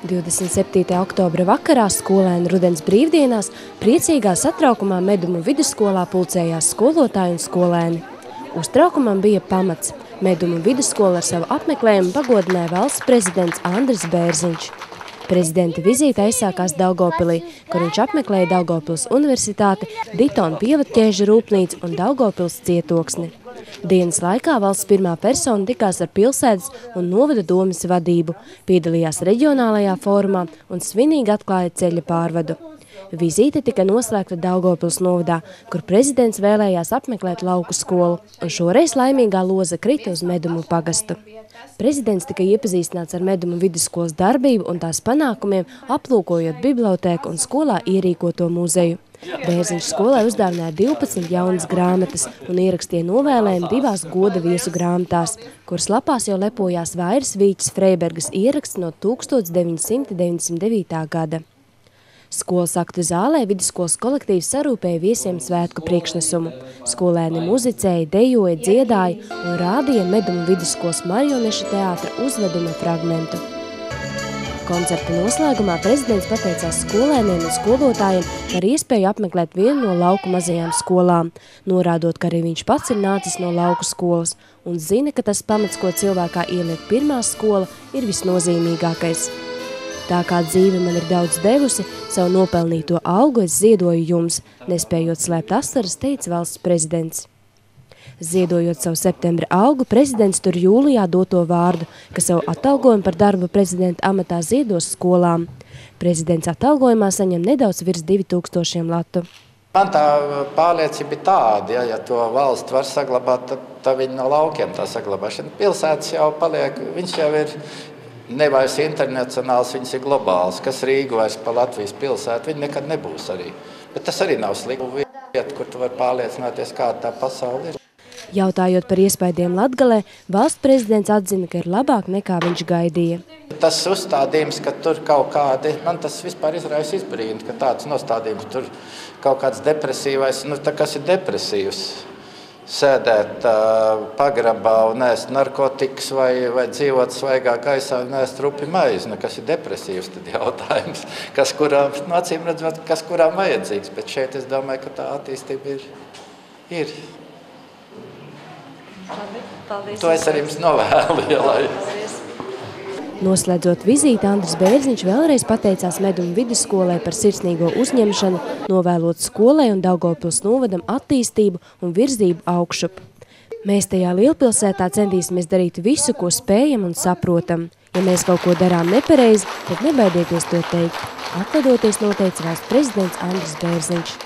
27. oktobra vakarā skolēnu rudens brīvdienās priecīgā satraukumā Medumu vidusskolā pulcējās skolotāji un skolēni. Uztraukumam bija pamats. Medumu vidusskola ar savu apmeklējumu pagodināja valsts prezidents Andris Bērziņš. Prezidenta vizīte aizsākās Daugavpilī, kur viņš apmeklēja Daugavpils universitāti, Ditona pievatķēžu rūpnīcu un Daugavpils cietoksni. Dienas laikā valsts pirmā persona tikās ar pilsētas un novada domes vadību, piedalījās reģionālajā fórumā un svinīgi atklāja ceļa pārvadu. Vizīte tika noslēgta Daugavpils novadā, kur prezidents vēlējās apmeklēt lauku skolu, un šoreiz laimīgā loza krita uz Medumu pagastu. Prezidents tika iepazīstināts ar Medumu vidusskolas darbību un tās panākumiem, aplūkojot bibliotēku un skolā ierīkoto muzeju. Bērziņš skolai uzdāvināja 12 jaunas grāmatas un ierakstīja novēlējumu 2 goda viesu grāmatās, kuras lapās jau lepojās Vairas Vīķes Freibergas ieraksts no 1999. gada. Skolas aktu zālē vidusskolas kolektīvs sarūpēja viesiem svētku priekšnesumu. Skolēni muzicēja, dejoja, dziedāja un rādīja Medumu vidusskolas marionešu teātra uzveduma fragmentu. Koncerta noslēgumā prezidents pateicās skolēniem un skolotājiem par iespēju apmeklēt vienu no lauku mazajām skolām, norādot, ka arī viņš pats ir nācis no lauku skolas un zina, ka tas pamats, ko cilvēkā ieliek pirmā skola, ir visnozīmīgākais. Tā kā dzīve man ir daudz devusi, savu nopelnīto algu es ziedoju jums, nespējot slēpt asaras, teica valsts prezidents. Ziedojot savu septembra algu, prezidents tur jūlijā doto vārdu, ka savu atalgojumu par darbu prezidenta amatā ziedos skolām. Prezidents atalgojumā saņem nedaudz virs 2000 latu. Man tā pārliecība ir tāda, ja to valsts var saglabāt, tad viņi no laukiem tā saglabāšana. Pilsētas jau paliek, viņš jau ir nevairs internacionāls, viņas ir globāls, kas Rīgu vairs pa Latvijas pilsētu, viņi nekad nebūs arī. Bet tas arī nav slikta vieta, kur tu vari pārliecināties, kāda tā pasaule ir. Jautājot par iespaidiem Latgalē, valsts prezidents atzina, ka ir labāk nekā viņš gaidīja. Tas uzstādījums, ka tur kaut kādi, man tas vispār izraisa izbrīnu, ka tāds nostādījums tur kaut kāds depresīvais, tā kas ir depresīvs. Sēdēt pagrabā un ēst narkotikas vai dzīvot svaigā gaisā un ēst rupi maizi, kas ir depresīvs, tad jautājums, kas kurām, acīm redzot, kas kurām vajadzīgs, bet šeit es domāju, ka tā attīstība ir. Paldies. To es arī jums novēlu. Noslēdzot vizīti, Andris Bērziņš vēlreiz pateicās Medumu vidusskolai par sirsnīgo uzņemšanu, novēlot skolai un Daugavpils novadam attīstību un virzību augšup. Mēs tajā lielpilsētā centīsimies darīt visu, ko spējam un saprotam. Ja mēs kaut ko darām nepareizi, tad nebaidieties to teikt. Atvadoties noteica valsts prezidents Andris Bērziņš.